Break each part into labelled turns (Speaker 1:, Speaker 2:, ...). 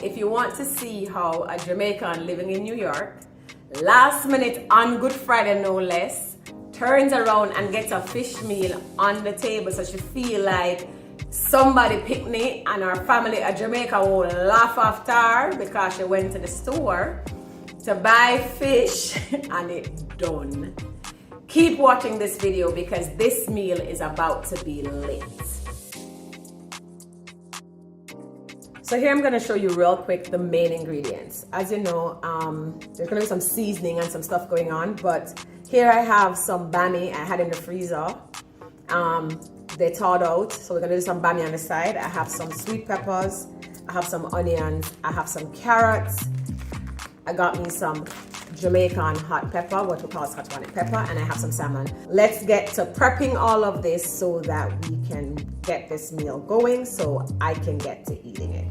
Speaker 1: If you want to see how a Jamaican living in New York, last minute on Good Friday no less, turns around and gets a fish meal on the table so she feel like somebody picnic and her family at Jamaica will laugh after her because she went to the store to buy fish and it's done. Keep watching this video because this meal is about to be lit. So here I'm going to show you real quick the main ingredients. As you know, there's going to be some seasoning and some stuff going on, but here I have some Bammy I had in the freezer. They thawed out, so we're going to do some Bammy on the side. I have some sweet peppers, I have some onions, I have some carrots, I got me some Jamaican hot pepper, what we call Scotch pepper, and I have some salmon. Let's get to prepping all of this so that we can get this meal going so I can get to eating it.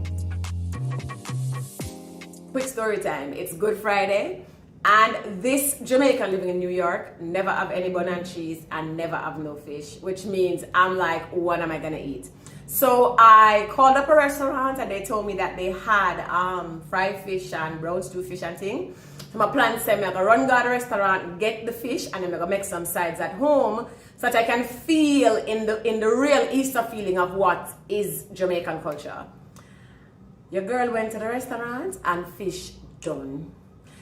Speaker 1: Quick story time. It's Good Friday and this Jamaican living in New York never have any bun and cheese and never have no fish, which means I'm like, what am I gonna eat? So I called up a restaurant and they told me that they had fried fish and brown stew fish and thing. So my plan said I'm gonna run to the restaurant, get the fish, and then I'm gonna make some sides at home so that I can feel in the real Easter feeling of what is Jamaican culture. Your girl went to the restaurant and fish done.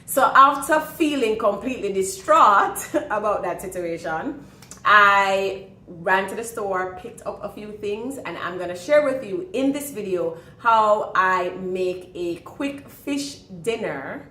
Speaker 1: So after feeling completely distraught about that situation, I ran to the store, picked up a few things, and I'm gonna share with you in this video how I make a quick fish dinner,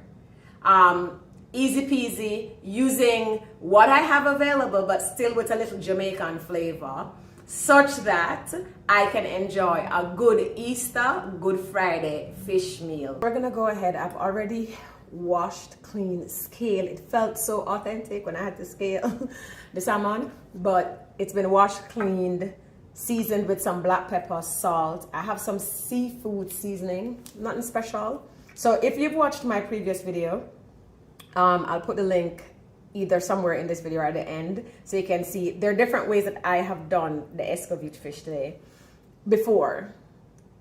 Speaker 1: easy peasy, using what I have available but still with a little Jamaican flavor, such that I can enjoy a good Easter, Good Friday fish meal. We're gonna go ahead. I've already washed, cleaned, scaled. It felt so authentic when I had to scale the salmon, but it's been washed, cleaned, seasoned with some black pepper, salt. I have some seafood seasoning, nothing special. So if you've watched my previous video, I'll put the link either somewhere in this video or at the end so you can see there are different ways that I have done the Escovitch fish today before.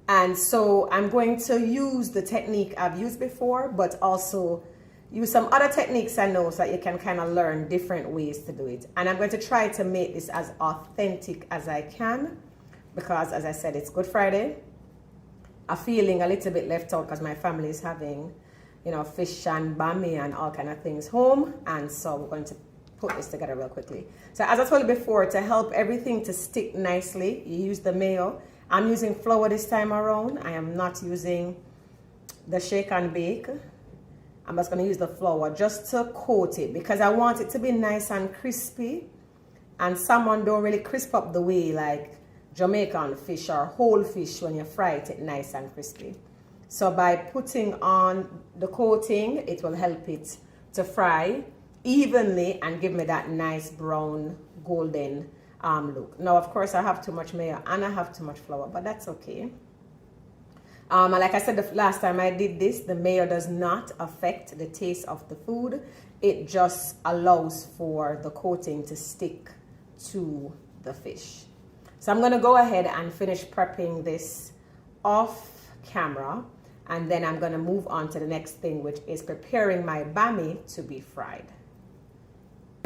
Speaker 1: And so I'm going to use the technique I've used before, but also use some other techniques I know so that you can kind of learn different ways to do it. And I'm going to try to make this as authentic as I can because, as I said, it's Good Friday. I'm feeling a little bit left out because my family is having, you know, fish and Bammy and all kind of things home. And so we're going to put this together real quickly. So as I told you before, to help everything to stick nicely, you use the mayo. I'm using flour this time around. I am not using the shake and bake. I'm just going to use the flour just to coat it because I want it to be nice and crispy. And salmon don't really crisp up the way like Jamaican fish or whole fish when you fry it nice and crispy. So by putting on the coating, it will help it to fry evenly and give me that nice brown golden look. Now, of course, I have too much mayo and I have too much flour, but that's okay. And like I said the last time I did this, the mayo does not affect the taste of the food. It just allows for the coating to stick to the fish. So I'm going to go ahead and finish prepping this off camera. And then I'm going to move on to the next thing, which is preparing my Bammy to be fried.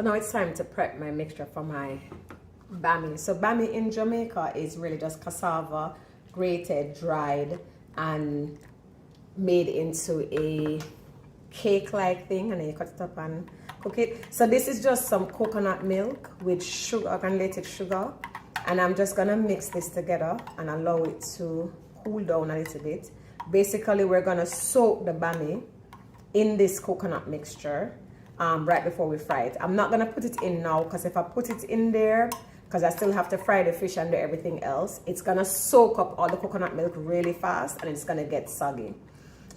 Speaker 1: Now it's time to prep my mixture for my Bammy. So Bammy in Jamaica is really just cassava, grated, dried, and made into a cake-like thing. And then you cut it up and cook it. So this is just some coconut milk with sugar, granulated sugar. And I'm just going to mix this together and allow it to cool down a little bit. Basically, we're going to soak the Bammy in this coconut mixture right before we fry it. I'm not going to put it in now because if I put it in there, because I still have to fry the fish and do everything else, it's going to soak up all the coconut milk really fast and it's going to get soggy.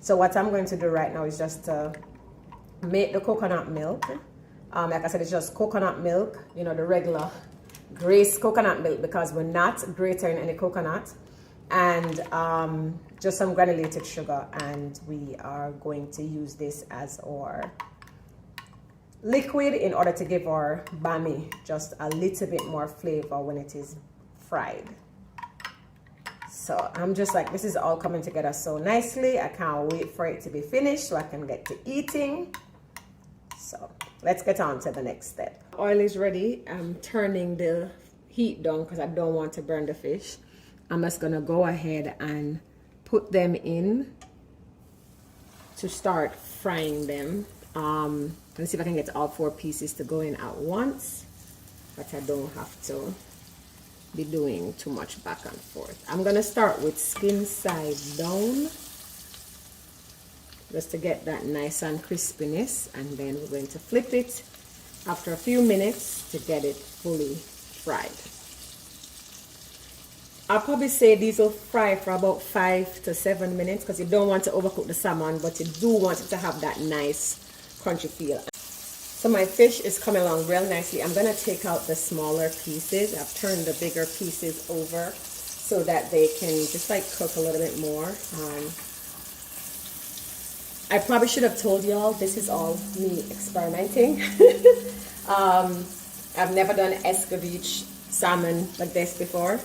Speaker 1: So what I'm going to do right now is just to make the coconut milk. Like I said, it's just coconut milk, you know, the regular Grace coconut milk because we're not grating any coconut. And just some granulated sugar, and we are going to use this as our liquid in order to give our Bammy just a little bit more flavor when it is fried. So I'm just like, this is all coming together so nicely. I can't wait for it to be finished so I can get to eating. So let's get on to the next step. Oil is ready. I'm turning the heat down because I don't want to burn the fish. I'm just gonna go ahead and put them in to start frying them. Let's see if I can get all 4 pieces to go in at once, but I don't have to be doing too much back and forth. I'm gonna start with skin side down just to get that nice and crispiness, and then we're going to flip it after a few minutes to get it fully fried. I'll probably say these will fry for about 5 to 7 minutes because you don't want to overcook the salmon, but you do want it to have that nice crunchy feel. So my fish is coming along real nicely. I'm going to take out the smaller pieces. I've turned the bigger pieces over so that they can just like cook a little bit more. I probably should have told y'all this is all me experimenting. I've never done Escovitch salmon like this before.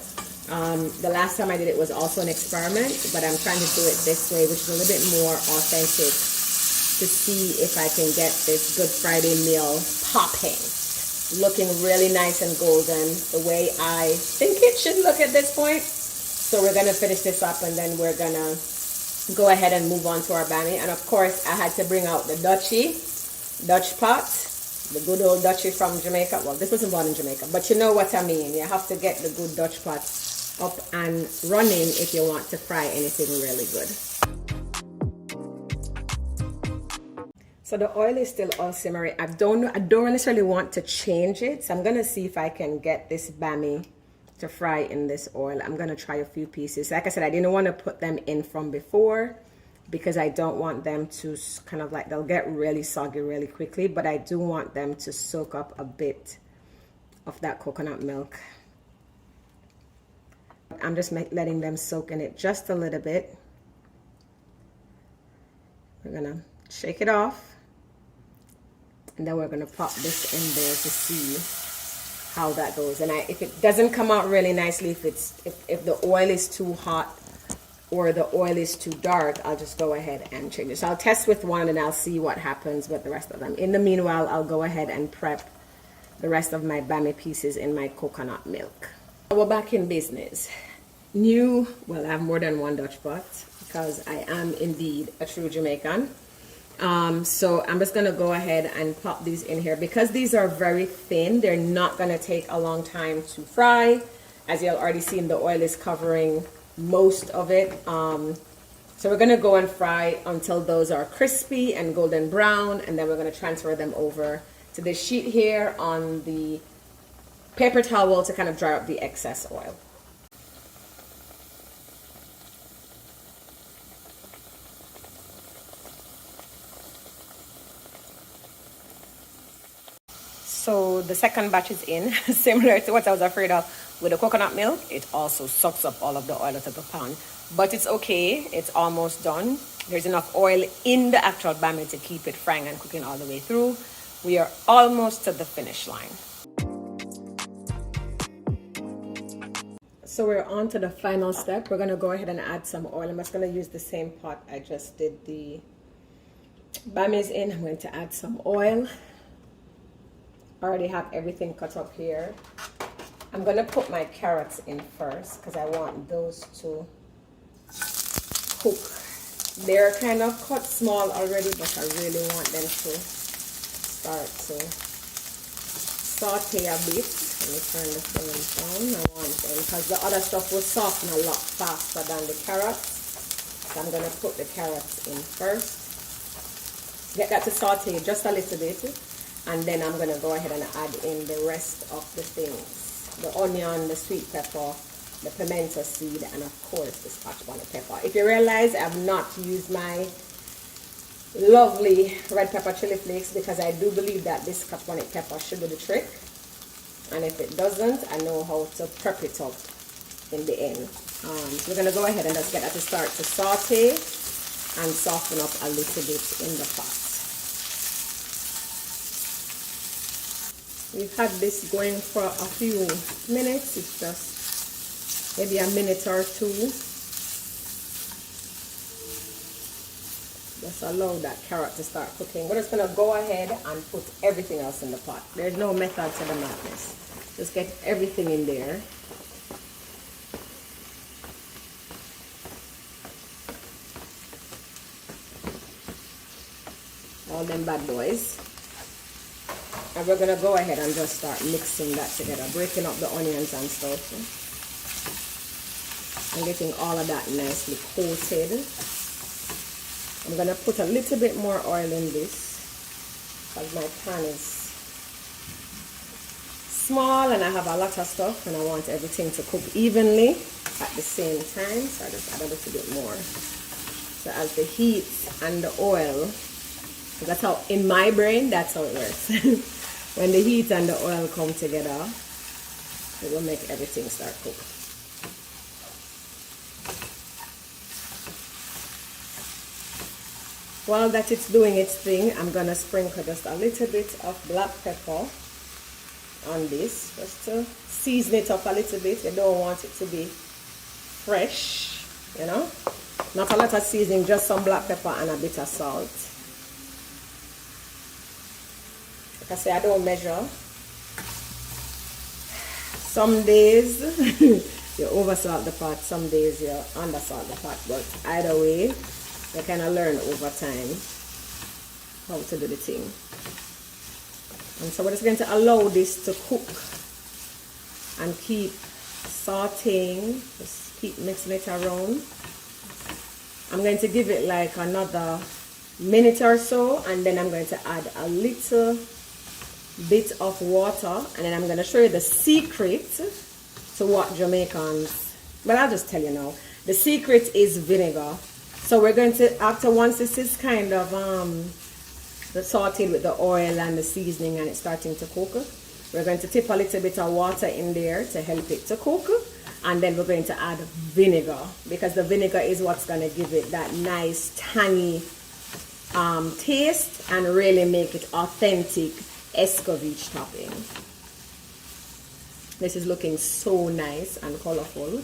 Speaker 1: The last time I did it was also an experiment, but I'm trying to do it this way, which is a little bit more authentic, to see if I can get this Good Friday meal popping, looking really nice and golden, the way I think it should look at this point. So we're going to finish this up, and then we're going to go ahead and move on to our Bammy. And of course, I had to bring out the Dutch pot, the good old Dutchie from Jamaica. Well, this wasn't born in Jamaica, but you know what I mean. You have to get the good Dutch pot up and running if you want to fry anything really good. So the oil is still all simmering. I don't necessarily want to change it, so I'm gonna see if I can get this Bammy to fry in this oil. I'm gonna try a few pieces. Like I said, I didn't want to put them in from before because I don't want them to kind of like, they'll get really soggy really quickly, but I do want them to soak up a bit of that coconut milk. I'm just letting them soak in it just a little bit. We're gonna shake it off, and then we're gonna pop this in there to see how that goes. And if it doesn't come out really nicely, if the oil is too hot or the oil is too dark, I'll just go ahead and change it. So I'll test with one and I'll see what happens with the rest of them. In the meanwhile, I'll go ahead and prep the rest of my Bammy pieces in my coconut milk. We're back in business. Well, I have more than one Dutch pot because I am indeed a true Jamaican. So I'm just gonna go ahead and pop these in here. Because these are very thin, they're not gonna take a long time to fry. As you'll already seen, the oil is covering most of it. So we're gonna go and fry until those are crispy and golden brown, and then we're gonna transfer them over to this sheet here on the paper towel to kind of dry up the excess oil. So the second batch is in, similar to what I was afraid of with the coconut milk. It also sucks up all of the oil out of the pan. But it's okay, it's almost done. There's enough oil in the actual Bammy to keep it frying and cooking all the way through. We are almost to the finish line. So we're on to the final step. We're gonna go ahead and add some oil. I'm just gonna use the same pot I just did the Bammy's in. I'm going to add some oil. I already have everything cut up here. I'm gonna put my carrots in first because I want those to cook. They're kind of cut small already, but I really want them to start to saute a bit. Let me turn the flame down. I want them because the other stuff will soften a lot faster than the carrots. So I'm gonna put the carrots in first. Get that to saute just a little bit. And then I'm going to go ahead and add in the rest of the things. The onion, the sweet pepper, the pimento seed, and of course the Scotch bonnet pepper. If you realize I have not used my lovely red pepper chili flakes because I do believe that this Scotch bonnet pepper should do the trick. And if it doesn't, I know how to prep it up in the end. So we're going to go ahead and just get that to start to saute and soften up a little bit in the pot. We've had this going for a few minutes. It's just maybe a minute or two. Just allow that carrot to start cooking. We're just gonna go ahead and put everything else in the pot. There's no method to the madness. Just get everything in there. All them bad boys. And we're gonna go ahead and just start mixing that together, breaking up the onions and stuff. And getting all of that nicely coated. I'm gonna put a little bit more oil in this because my pan is small and I have a lot of stuff and I want everything to cook evenly at the same time, so I just add a little bit more. So as the heat and the oil, that's how, in my brain, that's how it works. When the heat and the oil come together, it will make everything start cooking. While that it's doing its thing, I'm gonna sprinkle just a little bit of black pepper on this, just to season it up a little bit. You don't want it to be fresh, you know. Not a lot of seasoning, just some black pepper and a bit of salt. Like I say, I don't measure. Some days you oversalt the pot, some days you undersalt the pot, but either way, you kind of learn over time how to do the thing. And so we're just going to allow this to cook and keep sauteing, just keep mixing it around. I'm going to give it like another minute or so, and then I'm going to add a little bit of water, and then I'm going to show you the secret to what Jamaicans, well, I'll just tell you now. The secret is vinegar. So we're going to, after once this is kind of sauteed with the oil and the seasoning and it's starting to cook, we're going to tip a little bit of water in there to help it to cook, and then we're going to add vinegar, because the vinegar is what's going to give it that nice tangy taste and really make it authentic Escovitch topping. This is looking so nice and colorful.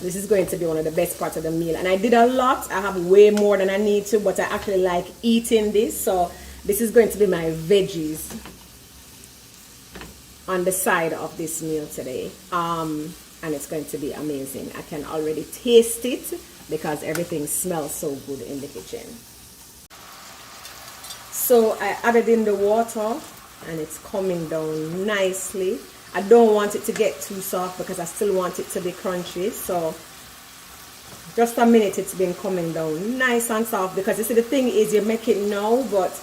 Speaker 1: This is going to be one of the best parts of the meal, and I did a lot. I have way more than I need to, but I actually like eating this, so this is going to be my veggies on the side of this meal today, and it's going to be amazing. I can already taste it because everything smells so good in the kitchen. So I added in the water and it's coming down nicely. I don't want it to get too soft because I still want it to be crunchy. So just a minute, it's been coming down nice and soft, because you see, the thing is, you make it now, but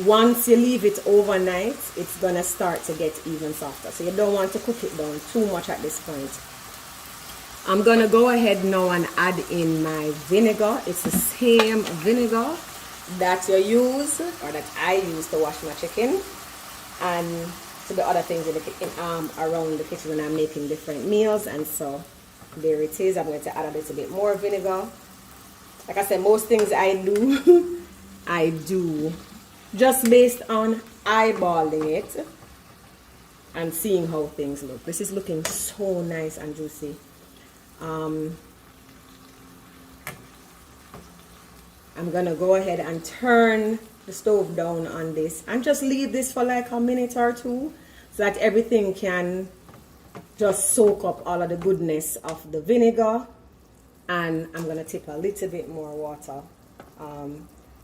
Speaker 1: once you leave it overnight, it's gonna start to get even softer. So you don't want to cook it down too much at this point. I'm gonna go ahead now and add in my vinegar. It's the same vinegar that you use, or that I use to wash my chicken, and to the other things in the, around the kitchen when I'm making different meals. And so there it is. I'm going to add a little bit more vinegar. Like I said, most things I do I do just based on eyeballing it and seeing how things look. This is looking so nice and juicy. I'm gonna go ahead and turn the stove down on this and just leave this for like a minute or two, so that everything can just soak up all of the goodness of the vinegar. And I'm gonna tip a little bit more water.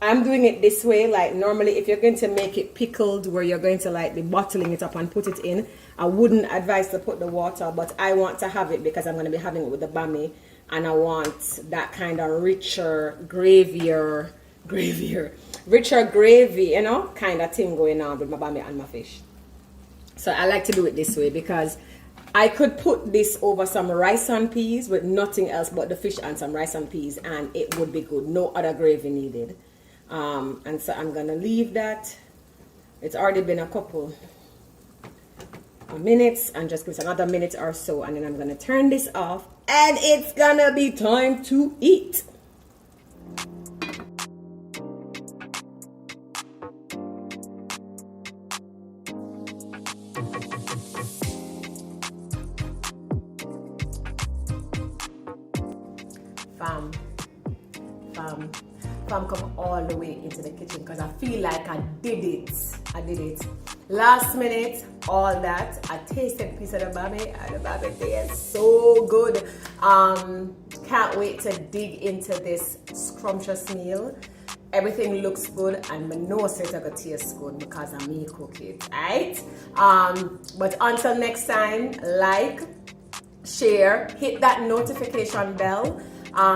Speaker 1: I'm doing it this way. Like, normally if you're going to make it pickled, where you're going to like be bottling it up and put it in, I wouldn't advise to put the water, but I want to have it because I'm going to be having it with the Bammy, and I want that kind of richer richer gravy, you know, kind of thing going on with my Bammy and my fish. So I like to do it this way, because I could put this over some rice and peas with nothing else but the fish and some rice and peas, and it would be good. No other gravy needed. And so I'm gonna leave that. It's already been a couple of minutes, and just give it another minute or so, and then I'm gonna turn this off, and it's gonna be time to eat. come all the way into the kitchen because I feel like I did it. Last minute, all that. I tasted a piece of the Bammy and the Bammy tastes so good. Can't wait to dig into this scrumptious meal. Everything looks good and I know it's gonna taste good because I me cook it, right? But until next time, like, share, hit that notification bell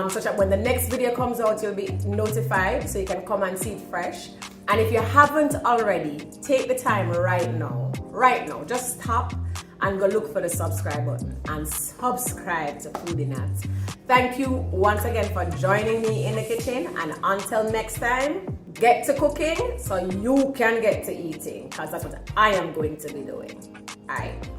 Speaker 1: so that when the next video comes out, you'll be notified so you can come and see it fresh. And if you haven't already, take the time right now, just stop and go look for the subscribe button and subscribe to Foodie Nuts. Thank you once again for joining me in the kitchen, and until next time, get to cooking so you can get to eating, because that's what I am going to be doing. All right.